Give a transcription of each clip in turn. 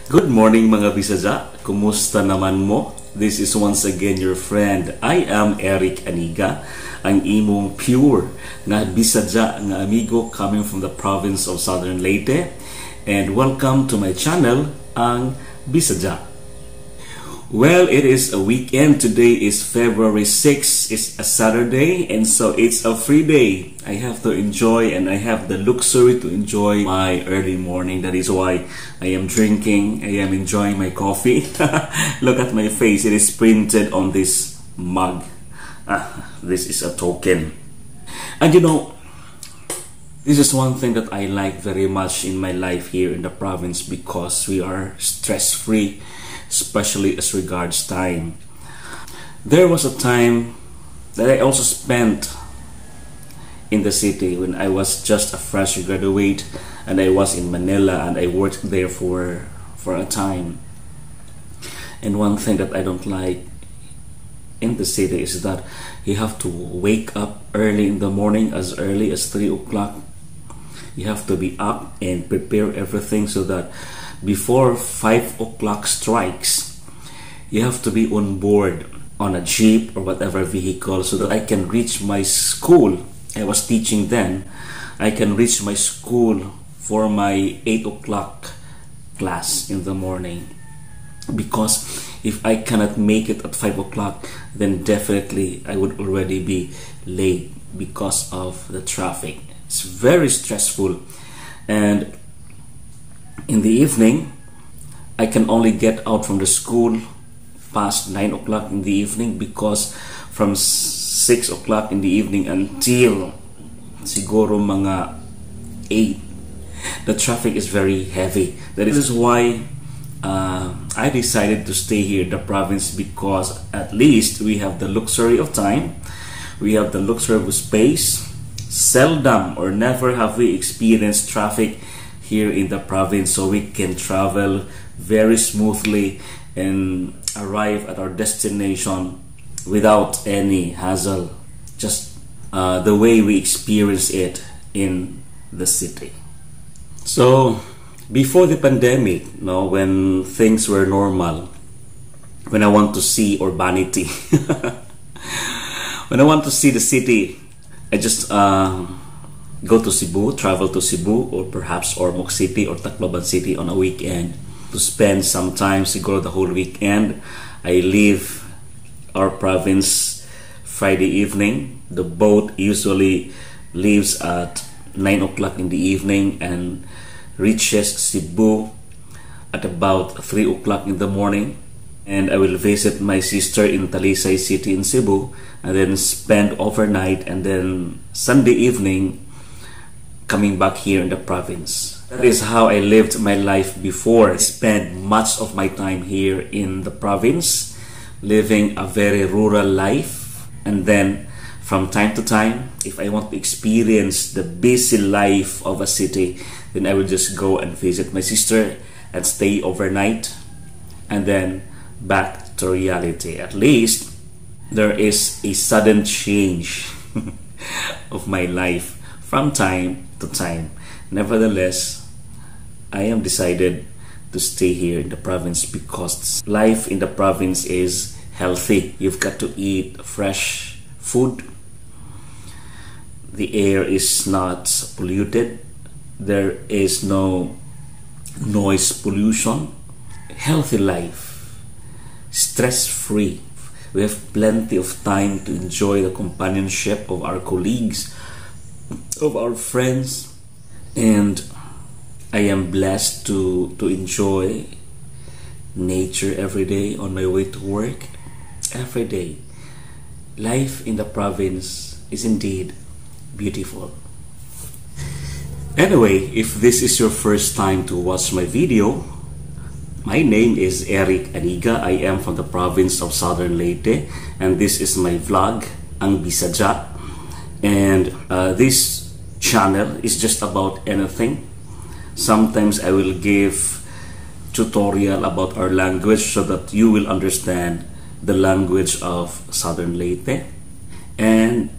Good morning mga Bisaja, kumusta naman mo? This is once again your friend. I am Eric Aniga, ang imong pure nga Bisaja nga amigo coming from the province of Southern Leyte. And welcome to my channel, ang Bisaja. Well, it is a weekend. Today is February 6. It's a Saturday, and so it's a free day. I have to enjoy, and I have the luxury to enjoy my early morning. That is why I am drinking. I am enjoying my coffee. Look at my face. It is printed on this mug. This is a token. And you know, this is one thing that I like very much in my life here in the province, because we are stress-free, especially as regards time. There was a time that I also spent in the city when I was just a fresh graduate, and I was in Manila and I worked there for a time. And one thing that I don't like in the city is that you have to wake up early in the morning, as early as 3 o'clock. You have to be up and prepare everything so that before 5 o'clock strikes, you have to be on board on a jeep or whatever vehicle so that I can reach my school. I was teaching then. I can reach my school for my 8 o'clock class in the morning. Because if I cannot make it at 5 o'clock, then definitely I would already be late because of the traffic. It's very stressful. And in the evening, I can only get out from the school past 9 o'clock in the evening, because from 6 o'clock in the evening until siguro mga 8, the traffic is very heavy. That is why I decided to stay here in the province, because at least we have the luxury of time, we have the luxury of space. Seldom or never have we experienced traffic here in the province, so we can travel very smoothly and arrive at our destination without any hassle, just the way we experience it in the city. So before the pandemic, when things were normal, when I want to see urbanity, when I want to see the city, I just go to Cebu, travel to Cebu, or perhaps Ormoc City or Tacloban City on a weekend to spend some time, siguro the whole weekend. I leave our province Friday evening. The boat usually leaves at 9 o'clock in the evening and reaches Cebu at about 3 o'clock in the morning. And I will visit my sister in Talisay City in Cebu, and then spend overnight, and then Sunday evening coming back here in the province. That is how I lived my life before. I spent much of my time here in the province, living a very rural life. And then from time to time, if I want to experience the busy life of a city, then I will just go and visit my sister and stay overnight, and then back to reality. At least there is a sudden change of my life from time to time. Nevertheless, I am decided to stay here in the province because life in the province is healthy. You've got to eat fresh food. The air is not polluted. There is no noise pollution. Healthy life. Stress-free. We have plenty of time to enjoy the companionship of our colleagues, of our friends, and I am blessed to enjoy nature every day on my way to work. Every day. Life in the province is indeed beautiful. Anyway, if this is your first time to watch my video, my name is Eric Aniga. I am from the province of Southern Leyte, and this is my vlog, ang Bisaja. And this channel is just about anything. Sometimes I will give tutorial about our language so that you will understand the language of Southern Leyte. And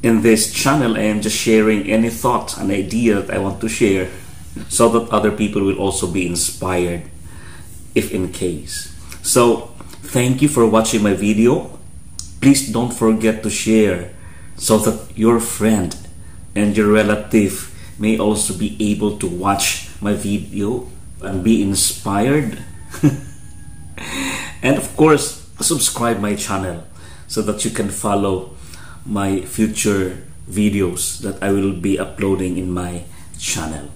in this channel, I am just sharing any thought and idea that I want to share so that other people will also be inspired if in case. So thank you for watching my video. Please don't forget to share so that your friend and your relative may also be able to watch my video and be inspired. And of course, subscribe my channel so that you can follow my future videos that I will be uploading in my channel.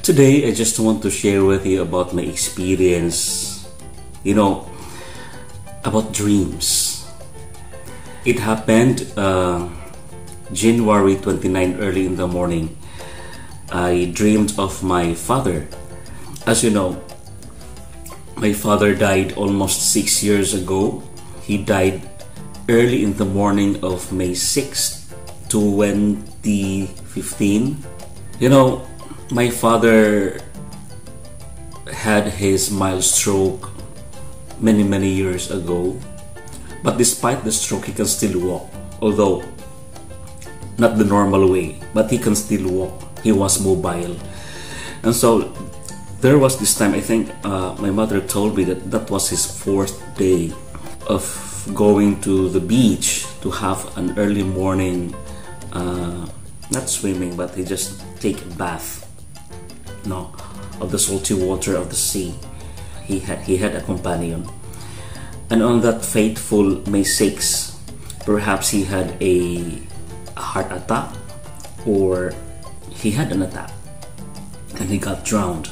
Today, I just want to share with you about my experience, about dreams. It happened January 29, early in the morning. I dreamed of my father. As you know, my father died almost 6 years ago. He died early in the morning of May 6, 2015. My father had his mild stroke many years ago, but despite the stroke, he can still walk, although not the normal way, but he can still walk. He was mobile. And so there was this time, I think my mother told me that was his 4th day of going to the beach to have an early morning, not swimming, but he just take a bath of the salty water of the sea. He had a companion, and on that fateful May 6, perhaps he had a heart attack, or he had an attack and he got drowned.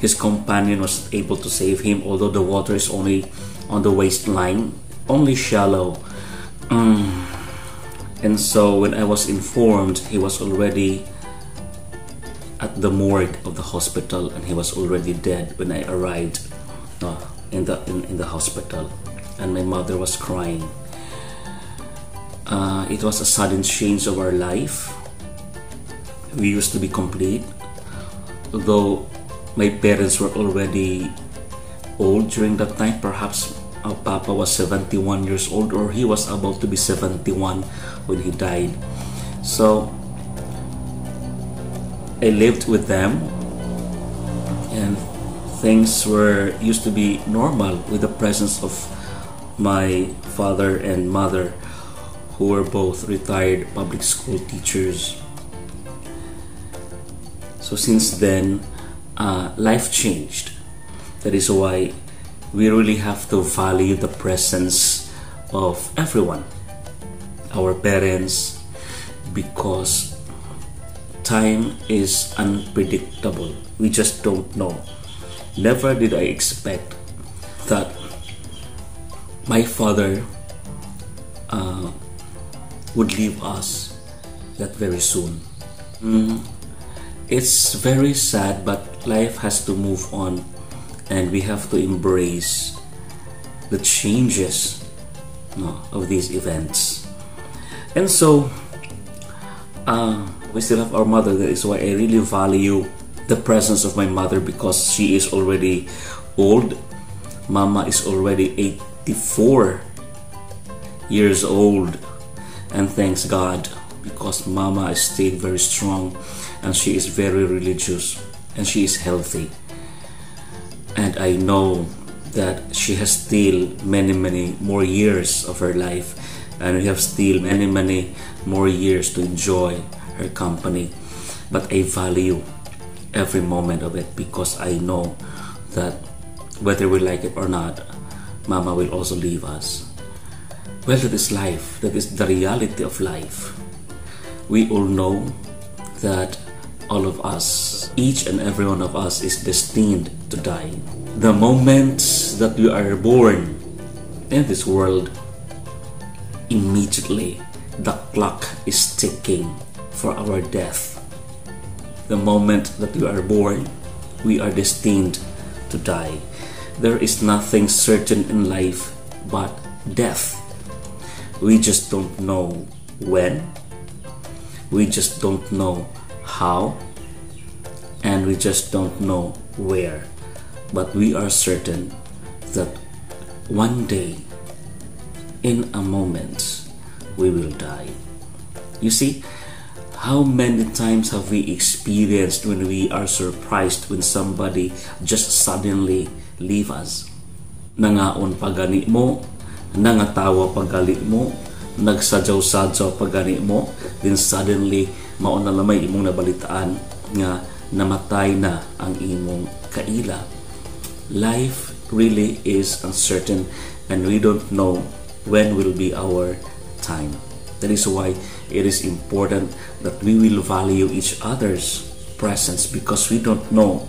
His companion was able to save him, although the water is only on the waistline, only shallow. And so when I was informed, he was already at the morgue of the hospital, and he was already dead when I arrived in the hospital, and my mother was crying. It was a sudden change of our life. We used to be complete, although my parents were already old during that time. Perhaps our papa was 71 years old, or he was about to be 71 when he died. So I lived with them, and things used to be normal with the presence of my father and mother, who were both retired public school teachers. So since then, life changed. That is why we really have to value the presence of everyone, our parents, because time is unpredictable. We just don't know. Never did I expect that my father would leave us that very soon. It's very sad, but life has to move on, and we have to embrace the changes of these events. And so we still have our mother. That is why I really value the presence of my mother, because she is already old. Mama is already 84 years old, and thanks God, because Mama stayed very strong, and she is very religious, and she is healthy. And I know that she has still many more years of her life, and we have still many more years to enjoy her company. But I value every moment of it, because I know that whether we like it or not, Mama will also leave us. Well, that is life. That is the reality of life. We all know that all of us, each and every one of us, is destined to die. The moment that we are born in this world, immediately the clock is ticking for our death. The moment that we are born, we are destined to die. There is nothing certain in life but death. We just don't know when, we just don't know how, and we just don't know where. But we are certain that one day, in a moment, we will die. You see, how many times have we experienced when we are surprised when somebody just suddenly leave us? Nangaon pagani mo, nangatawa pagali mo, nagsadyaw-sadyaw pagani mo, then suddenly maon na lamay imong nabalitaan nga namatay na ang imong kaila. Life really is uncertain and we don't know when will be our time. That is why it is important that we will value each other's presence, because we don't know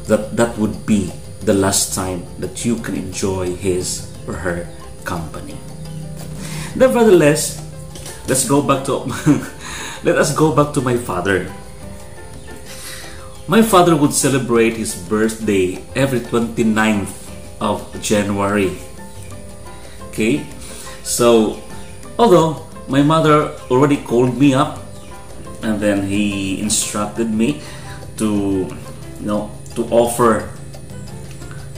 that would be the last time that you can enjoy his or her company. Nevertheless, let us go back to my father. My father would celebrate his birthday every 29th of January. Okay, so although my mother already called me up and then he instructed me to offer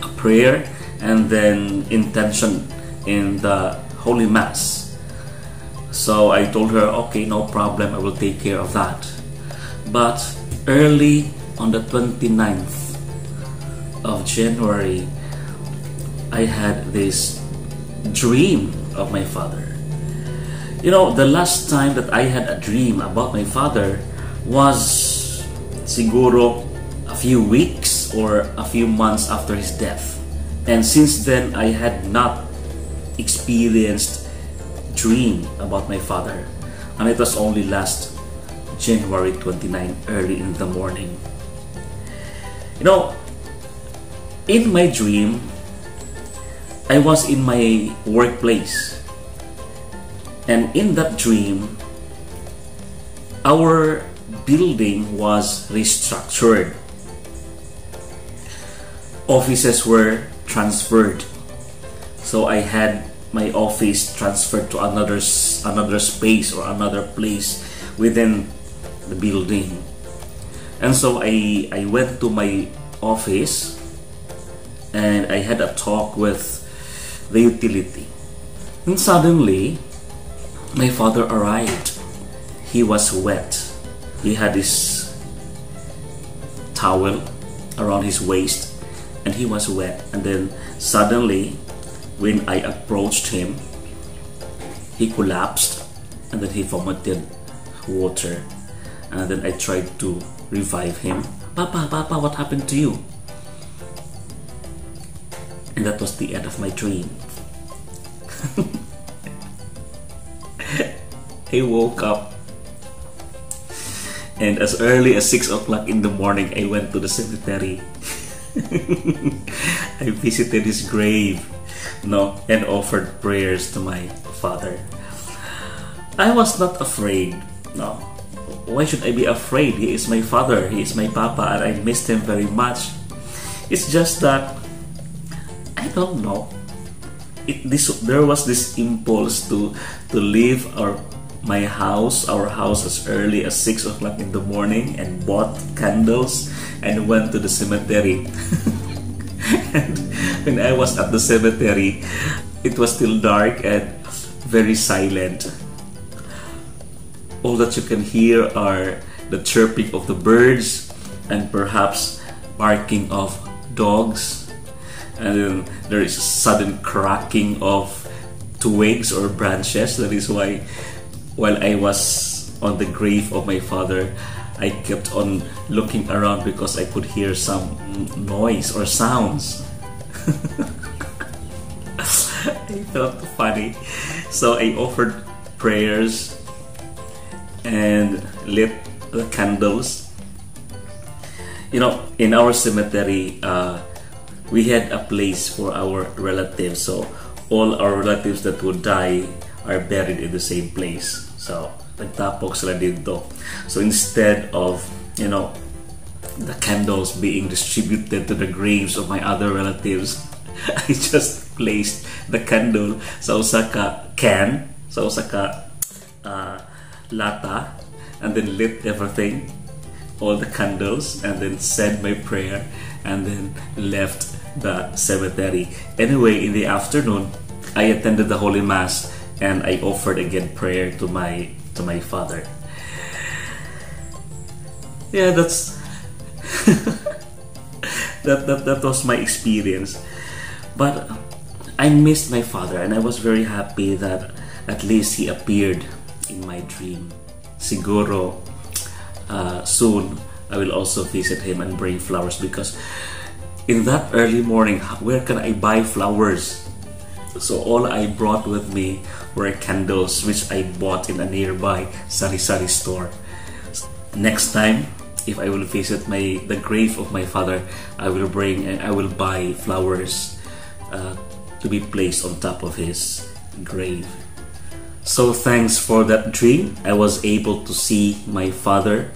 a prayer and then intention in the Holy Mass. So I told her, okay, no problem, I will take care of that. But early on the 29th of January, I had this dream of my father. You know, the last time that I had a dream about my father was siguro a few weeks or a few months after his death. And since then, I had not experienced dream about my father. And it was only last January 29, early in the morning. You know, in my dream, I was in my workplace. And in that dream, our building was restructured. Offices were transferred. So I had my office transferred to another space or another place within the building. And so I went to my office and I had a talk with the utility. And suddenly, my father arrived. He was wet. He had this towel around his waist and he was wet. And then suddenly, when I approached him, he collapsed and then he vomited water. And then I tried to revive him. Papa, what happened to you? And that was the end of my dream. I woke up, and as early as 6 o'clock in the morning, I went to the cemetery. I visited his grave, and offered prayers to my father. I was not afraid. No, why should I be afraid? He is my father. He is my papa, and I missed him very much. It's just that I don't know. There was this impulse to leave our house as early as 6 o'clock in the morning and bought candles and went to the cemetery. And when I was at the cemetery, it was still dark and very silent. All that you can hear are the chirping of the birds and perhaps barking of dogs. And then there is a sudden cracking of twigs or branches. That is why while I was on the grave of my father, I kept on looking around because I could hear some noise or sounds. I felt funny. So I offered prayers and lit the candles. You know, in our cemetery, we had a place for our relatives. So all our relatives that would die are buried in the same place. So nagtapok sila dito. So instead of, the candles being distributed to the graves of my other relatives, I just placed the candle sa usa ka can, sa usa ka lata, and then lit everything. all the candles and then said my prayer and then left the cemetery. Anyway, in the afternoon, I attended the Holy Mass and I offered again prayer to my father. Yeah, that's that was my experience. But I missed my father and I was very happy that at least he appeared in my dream. Siguro soon I will also visit him and bring flowers, because in that early morning, where can I buy flowers? So all I brought with me were candles which I bought in a nearby sari-sari store. Next time, if I will visit the grave of my father, I will bring and I will buy flowers to be placed on top of his grave. So thanks for that dream. I was able to see my father,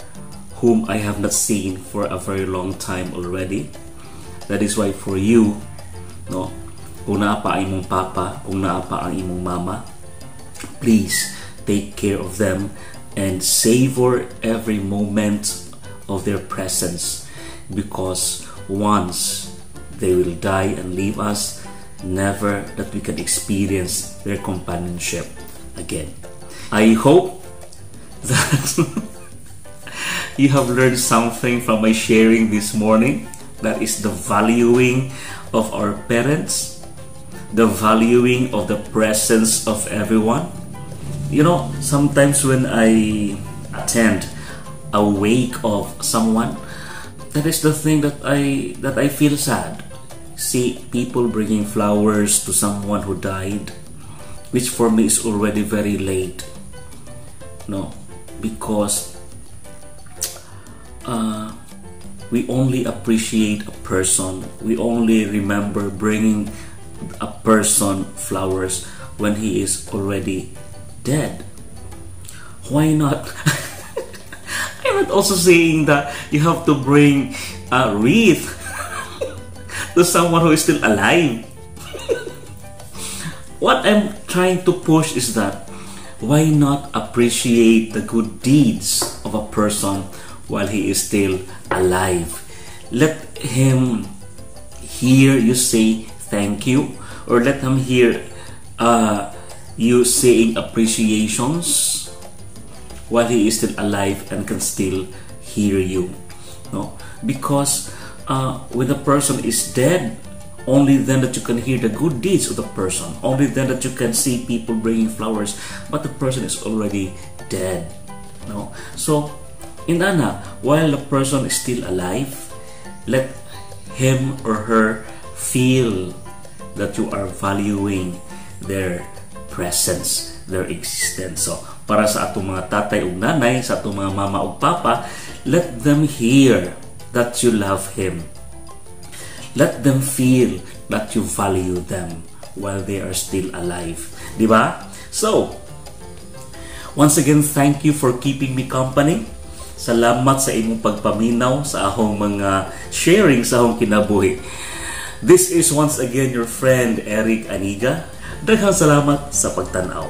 whom I have not seen for a very long time already. That is why for you, no, kung naa pa ang imong papa, kung naa pa ang imong mama, please take care of them and savor every moment of their presence, because once they will die and leave us, never that we can experience their companionship again. I hope that you have learned something from my sharing this morning. That is the valuing of our parents, the valuing of the presence of everyone. You know, sometimes when I attend a wake of someone, that is the thing that I feel sad. See people bringing flowers to someone who died, which for me is already very late. No, because we only appreciate a person, we only remember bringing a person flowers when he is already dead. Why not? I'm not also saying that you have to bring a wreath to someone who is still alive. What I'm trying to push is that why not appreciate the good deeds of a person while he is still alive? Let him hear you say thank you, or let him hear you saying appreciations while he is still alive and can still hear you. No? Because when the person is dead, only then that you can hear the good deeds of the person, only then that you can see people bringing flowers, but the person is already dead. No? So inana, while the person is still alive, let him or her feel that you are valuing their presence, their existence. So para sa atong mga tatay ug nanay, sa atong mga mama ug papa, let them hear that you love him. Let them feel that you value them while they are still alive. Diba? So, once again, thank you for keeping me company. Salamat sa imong pagpaminaw sa akong mga sharing sa akong kinabuhi. This is once again your friend Eric Aniga. Daghang salamat sa pagtanaw.